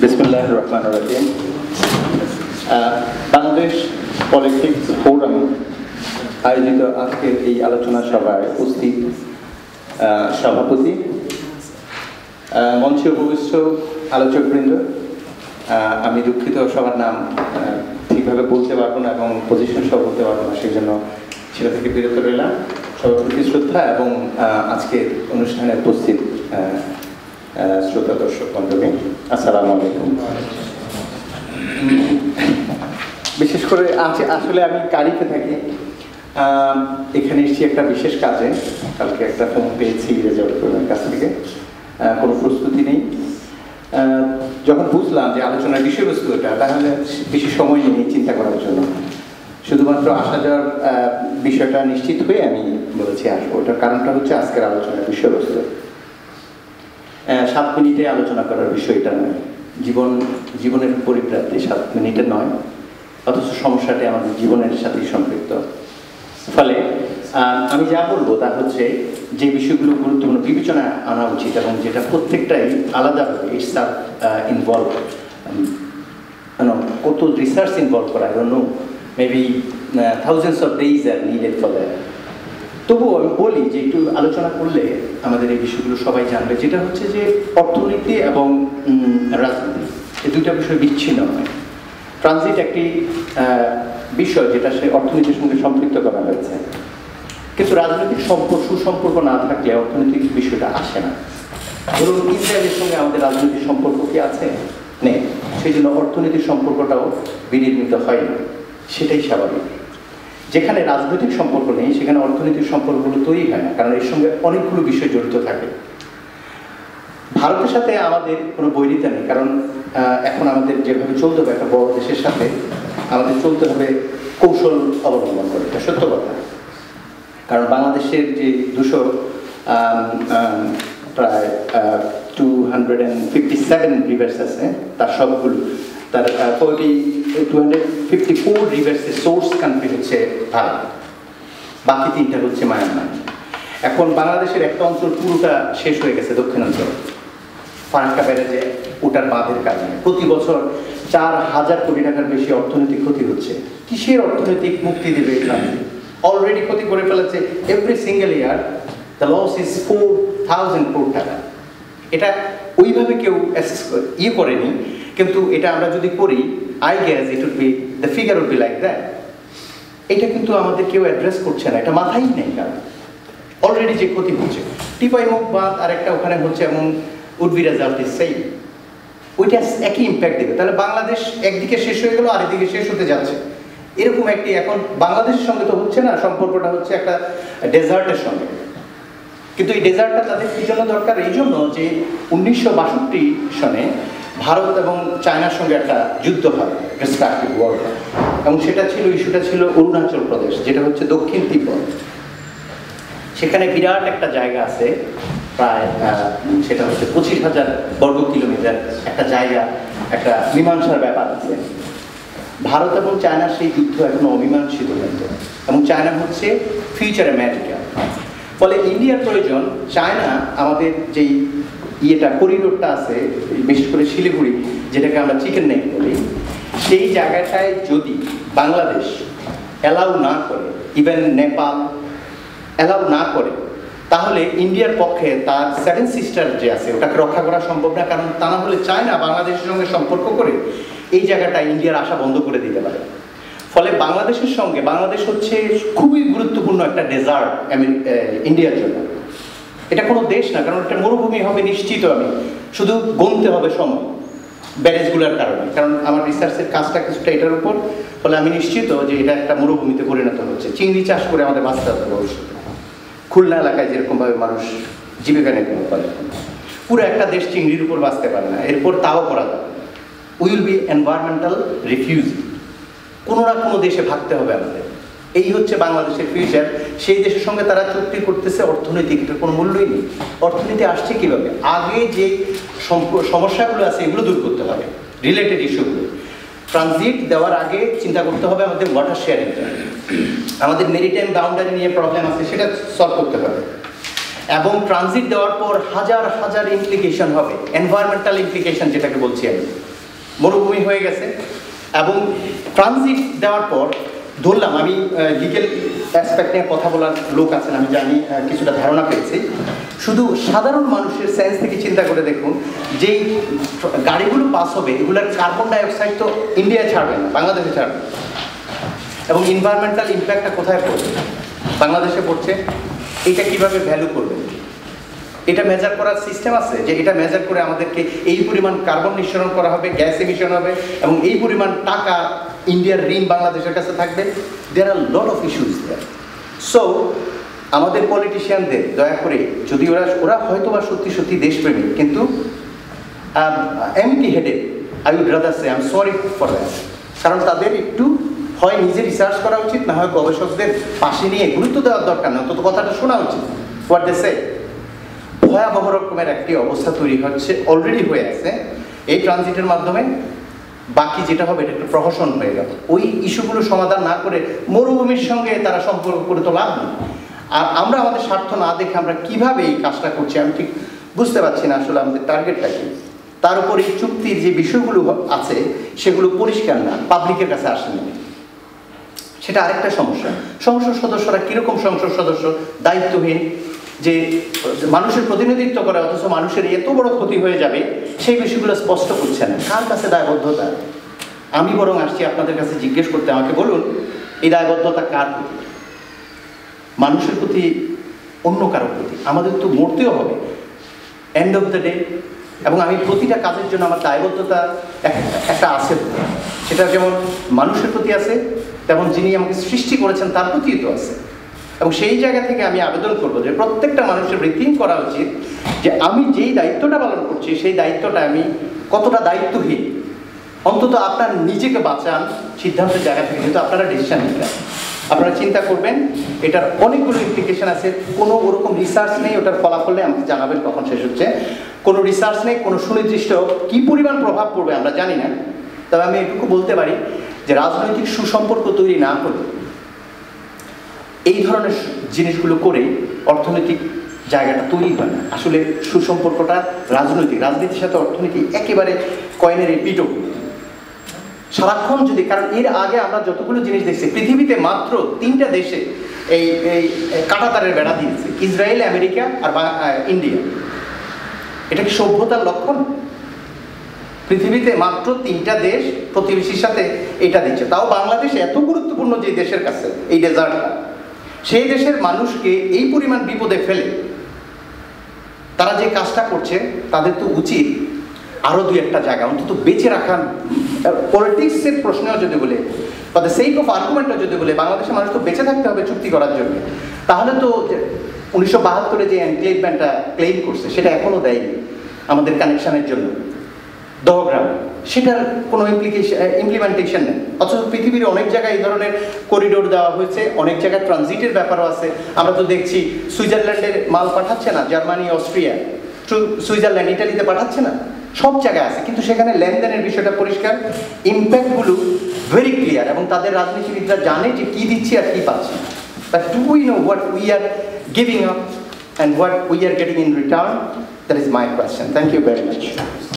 বিসমিল্লাহির রহমানির রহিম। Bangladesh politics forum আয়োজিত আজকের এই আলোচনা সভায় উপস্থিত সভাপতি, মঞ্চে উপবিষ্ট আলোচকবৃন্দ, আমি দুঃখিত সবার নাম ঠিকভাবে বলতে পারবো না এবং পজিশন সহ বলতে পারবো না, সেই জন্য সেটা থেকে বিরত রইলাম। সবার প্রতি শ্রদ্ধা এবং আজকের অনুষ্ঠানে উপস্থিত শ্রোতা দর্শক বন্ধুকে আসসালামু আলাইকুম। বিশেষ করে আসলে আমি কারিতে থাকি, এখানে এসেছি একটা বিশেষ কাজে। কালকে একটা ফোন পেয়েছি রেজাল্টের কাছ থেকে, কোনো প্রস্তুতি নেই। যখন বুঝলাম যে আলোচনার বিষয়বস্তু এটা, তাহলে বেশি সময় নেই চিন্তা করার জন্য। শুধুমাত্র আসা যাওয়ার বিষয়টা নিশ্চিত হয়ে আমি বলেছি আসবো। ওটার কারণটা হচ্ছে আজকের আলোচনার বিষয়বস্তু 7 মিনিটে আলোচনা করার বিষয়টা নয়, জীবনের পরিপ্রাপ্তি 7 মিনিটে নয়, অথচ সমস্যাটি আমাদের জীবনের সাথেই সম্পৃক্ত। ফলে আমি যা বলবো তা হচ্ছে যে বিষয়গুলো গুরুত্বপূর্ণ বিবেচনা আনা উচিত এবং যেটা প্রত্যেকটাই আলাদাভাবে ইটস ইনভলভ, কত রিসার্চ ইনভলভ করা, maybe thousands of days are needed for that. তবুও আমি বলি যে একটু আলোচনা করলে আমাদের এই বিষয়গুলো সবাই জানবে, যেটা হচ্ছে যে অর্থনীতি এবং রাজনীতি এই দুইটা বিষয় বিচ্ছিন্ন নয়। ট্রানজিট একটি বিষয় যেটা সে অর্থনীতির সঙ্গে সম্পৃক্ত করা হয়েছে, কিন্তু রাজনৈতিক সুসম্পর্ক না থাকলে অর্থনৈতিক বিষয়টা আসে না। ধরুন ইসরায়েলের সঙ্গে আমাদের রাজনৈতিক সম্পর্ক কি আছে? নেই। সেই জন্য অর্থনৈতিক সম্পর্কটাও বিনির্মিত হয় না, সেটাই স্বাভাবিক। যেখানে রাজনৈতিক সম্পর্ক নেই সেখানে অর্থনৈতিক সম্পর্কগুলো তৈরি হয় না, কারণ এর সঙ্গে অনেকগুলো বিষয় জড়িত থাকে। ভারতের সাথে আমাদের কোনো বৈরিতা নেই, কারণ এখন আমাদের যেভাবে চলতে হবে একটা বড় দেশের সাথে, আমাদের চলতে হবে কৌশল অবলম্বন করে, এটা সত্য কথা। কারণ বাংলাদেশের যে প্রায় 257 রিভার্স আছে, তার সবগুলো তার 254 রিভার্সের সোর্স কান্ট্রি হচ্ছে ভারত, বাকি 3টা হচ্ছে মায়ানমার। এখন বাংলাদেশের একটা অঞ্চল পুরোটা শেষ হয়ে গেছে, দক্ষিণাঞ্চল, ফারাক্কা ব্যারেজে ওটার বাঁধের কারণে প্রতি বছর 4,000 কোটি টাকার বেশি অর্থনৈতিক ক্ষতি হচ্ছে। কিসের অর্থনৈতিক মুক্তি দেবে? অলরেডি ক্ষতি করে ফেলেছে। Every single year the loss is 4,000 কোটি টাকা। এটা ওইভাবে কেউ অ্যাসেস করেনি, কিন্তু এটা আমরা যদি করি, I guess it would be the figure would be like that. এটা কিন্তু আমাদের কেউ অ্যাড্রেস করছে না, এটা মাথায় নেই। কারণ অলরেডি যে ক্ষতি হচ্ছে, টিপাইমুখ বাঁধ আর একটা ওখানে হচ্ছে, এবং would be result is same, ওইটা একই ইম্প্যাক্ট দেবে। তাহলে বাংলাদেশ একদিকে শেষ হয়ে গেল, আরেকদিকে শেষ হতে যাচ্ছে, এরকম একটি। এখন বাংলাদেশের সঙ্গে তো হচ্ছে না, সম্পর্কটা হচ্ছে একটা ডেজার্টের সঙ্গে। কিন্তু এই ডেজার্টটা তাদের কি জন্য দরকার? এই জন্য যে 1962 সনে ভারত এবং চায়নার সঙ্গে একটা যুদ্ধ হয়, রেসপেক্টিভ ওয়ার, এবং ইস্যুটা ছিল অরুণাচল প্রদেশ, যেটা হচ্ছে দক্ষিণ তিব্বত। সেখানে বিরাট একটা জায়গা আছে, প্রায় সেটা হচ্ছে 25,000 বর্গ কিলোমিটার একটা জায়গা, একটা মীমাংসার ব্যাপার আছে। ভারত এবং চায়নার সেই যুদ্ধ এখনো অমীমাংসিত কিন্তু, এবং চায়না হচ্ছে ফিউচার আমেরিকা। ফলে ইন্ডিয়ার প্রয়োজন, চায়না আমাদের যেই করিডোরটা আছে, বিশেষ করে শিলিগুড়ি, যেটাকে আমরা চিকেন নেক বলি, সেই জায়গাটায় যদি বাংলাদেশ অ্যালাউ না করে, ইভেন নেপাল অ্যালাউ না করে, তাহলে ইন্ডিয়ার পক্ষে তার 7 সিস্টার যে আছে ওটাকে রক্ষা করা সম্ভব না। কারণ তা না হলে চায়না বাংলাদেশের সঙ্গে সম্পর্ক করে এই জায়গাটা ইন্ডিয়ার আশা বন্ধ করে দিতে পারে। ফলে বাংলাদেশের সঙ্গে, বাংলাদেশ হচ্ছে খুবই গুরুত্বপূর্ণ একটা ডেজার্ট ইন্ডিয়ার জন্য। এটা কোনো দেশ না, কারণ একটা মরুভূমি হবে নিশ্চিত। আমি শুধু গুনতে হবে সময় ব্যারেজগুলোর কারণে, কারণ আমার রিসার্চের কাজটা কিছুটা এটার উপর। ফলে আমি নিশ্চিত যে এটা একটা মরুভূমিতে পরিণত হচ্ছে। চিংড়ি চাষ করে আমাদের বাঁচতে হবে ভবিষ্যতে। খুলনা এলাকায় যেরকমভাবে মানুষ জীবিকা নির্বাহ করে, পুরো একটা দেশ চিংড়ির উপর বাঁচতে পারে না, এরপর তাও করা যাবে। Will be environmental refugee. কোনো না কোনো দেশে ভাগতে হবে আমাদের। এই হচ্ছে বাংলাদেশের ফিউচার। সেই দেশের সঙ্গে তারা চুক্তি করতেছে অর্থনৈতিক, এটার কোনো মূল্যই নেই। অর্থনীতি আসছে কীভাবে? আগে যে সমস্যাগুলো আছে এগুলো দূর করতে হবে, রিলেটেড ইস্যুগুলো। ট্রানজিট দেওয়ার আগে চিন্তা করতে হবে আমাদের ওয়াটার শেয়ারিং, আমাদের মেরিটাইম বাউন্ডারি নিয়ে প্রবলেম আছে, সেটা সলভ করতে হবে। এবং ট্রানজিট দেওয়ার পর হাজার হাজার ইমপ্লিকেশন হবে, এনভায়রনমেন্টাল ইমপ্লিকেশন যেটাকে বলছি আমি। মরুভূমি হয়ে গেছে। এবং ট্রানজিট দেওয়ার পর ধরলাম, আমি লিগেল অ্যাসপেক্ট নিয়ে কথা বলার লোক আছেন, আমি জানি, কিছুটা ধারণা পেয়েছি। শুধু সাধারণ মানুষের সেন্স থেকে চিন্তা করে দেখুন, যেই গাড়িগুলো পাস হবে এগুলোর কার্বন ডাইঅক্সাইড তো ইন্ডিয়ায় ছাড়বে না, বাংলাদেশে ছাড়বে। এবং এনভায়রনমেন্টাল ইম্প্যাক্টটা কোথায় পড়বে? বাংলাদেশে পড়ছে। এটা কিভাবে ভ্যালু করবে? এটা মেজার করার সিস্টেম আছে যে এটা মেজার করে আমাদেরকে এই পরিমাণ কার্বন নিঃসরণ করা হবে, গ্যাস এমিশন হবে, এবং এই পরিমাণ টাকা ইন্ডিয়ার ঋণ বাংলাদেশের কাছে থাকবে। There are lot of issues there. So আমাদের পলিটিশিয়ানদের দয়া করে, যদি ওরা হয়তো বা সত্যি সত্যি দেশপ্রেমিক, কিন্তু এমটি হেডে I would rather say I am sorry for that. কারণ তাদের একটু হয় নিজে রিসার্চ করা উচিত, না হয় গবেষকদের পাশে নিয়ে গুরুত্ব দেওয়ার দরকার না, অন্তত কথাটা শোনা উচিত। হোয়াট দে সে। ভয়াবহ রকমের একটি অবস্থা তৈরি হচ্ছে, অলরেডি হয়ে আছে এই ট্রানজিটের মাধ্যমে। বাকি যেটা হবে এটা একটা প্রহসন হয়ে গেল। ওই ইস্যুগুলো সমাধান না করে মরুভূমির সঙ্গে তারা সম্পর্ক করে তো লাভ নেই। আর আমরা আমাদের স্বার্থ না দেখে আমরা কিভাবে এই কাজটা করছি আমি ঠিক বুঝতে পারছি না আসলে আমাদের টার্গেটটা কি। তার উপর এই চুক্তির যে বিষয়গুলো আছে সেগুলো পরিষ্কার না, পাবলিকের কাছে আসেনি, সেটা আরেকটা সমস্যা। সংসদ সদস্যরা কীরকম সংসদ সদস্য? দায়িত্বহীন, যে মানুষের প্রতিনিধিত্ব করে, অথচ মানুষের এত বড় ক্ষতি হয়ে যাবে সেই বিষয়গুলো স্পষ্ট করছে না। কার কাছে দায়বদ্ধতা? আমি বরং আসছি আপনাদের কাছে জিজ্ঞেস করতে, আমাকে বলুন এই দায়বদ্ধতা কার প্রতি? মানুষের প্রতি, অন্য কারোর প্রতি? আমাদের তো মরতেও হবে এন্ড অফ দ্য ডে। এবং আমি প্রতিটা কাজের জন্য আমার দায়বদ্ধতা একটা আছে, সেটা যেমন মানুষের প্রতি আছে, তেমন যিনি আমাকে সৃষ্টি করেছেন তার প্রতিও তো আছে। এবং সেই জায়গা থেকে আমি আবেদন করবো যে প্রত্যেকটা মানুষের রিথিঙ্ক করা উচিত যে আমি যেই দায়িত্বটা পালন করছি সেই দায়িত্বটা আমি কতটা দায়িত্বহীন। অন্তত আপনার নিজেকে বাঁচান সিদ্ধান্তের জায়গা থেকে, যেহেতু আপনারা ডিসিশন নিলেন, আপনারা চিন্তা করবেন। এটার অনেকগুলো ইমপ্লিকেশন আছে। কোনো ওরকম রিসার্চ নেই, ওটার ফলাফলে আমাকে জানাবেন কখন শেষ হচ্ছে। কোনো রিসার্চ নেই, কোনো সুনির্দিষ্ট কী পরিমাণ প্রভাব পড়বে আমরা জানি না। তবে আমি এটুকু বলতে পারি যে রাজনৈতিক সুসম্পর্ক তৈরি না করে এই ধরনের জিনিসগুলো করে অর্থনৈতিক জায়গাটা তৈরি হয় না। আসলে সুসম্পর্কটা রাজনীতির সাথে অর্থনীতি একেবারে কয়েনের পিটো সারাক্ষণ। যদি, কারণ এর আগে আমরা যতগুলো জিনিস দেখছি, পৃথিবীতে মাত্র 3টা দেশে এই কাঁটাতারের বেড়া দিয়েছে, ইসরায়েল, আমেরিকা আর ইন্ডিয়া। এটা কি সভ্যতার লক্ষণ? পৃথিবীতে মাত্র 3টা দেশ প্রতিবেশীর সাথে এটা দিচ্ছে, তাও বাংলাদেশ এত গুরুত্বপূর্ণ যে দেশের কাছে এই ডেজার্টটা, সেই দেশের মানুষকে এই পরিমাণ বিপদে ফেলে তারা যে কাজটা করছে, তাদের তো উচিত আরও 2-1টা জায়গা অন্তত বেঁচে রাখার। পলিটিক্সের প্রশ্নেও যদি বলে, ফর দ্য সেক অফ আর্গুমেন্টও যদি বলে, বাংলাদেশের মানুষ তো বেঁচে থাকতে হবে চুক্তি করার জন্য। তাহলে তো 1972-এ যে এনক্লেভমেন্টটা ক্লেম করছে সেটা এখনও দেয়নি আমাদের কানেকশনের জন্য দহগ্রাম, সেটার কোনো ইমপ্লিমেন্টেশন নেই। অথচ পৃথিবীর অনেক জায়গায় এই ধরনের করিডোর দেওয়া হয়েছে, অনেক জায়গায় ট্রানজিটের ব্যাপারও আছে। আমরা তো দেখছি সুইজারল্যান্ডের মাল পাঠাচ্ছে না, জার্মানি, অস্ট্রিয়া, সুইজারল্যান্ড, ইটালিতে পাঠাচ্ছে না, সব জায়গায় আছে। কিন্তু সেখানে লেনদেনের বিষয়টা পরিষ্কার, ইম্প্যাক্টগুলো ভেরি ক্লিয়ার, এবং তাদের রাজনীতিবিদরা জানে যে কী দিচ্ছি আর কী পাচ্ছি। But do we know what we are giving up and what we are getting in return? That is my question. Thank you very much.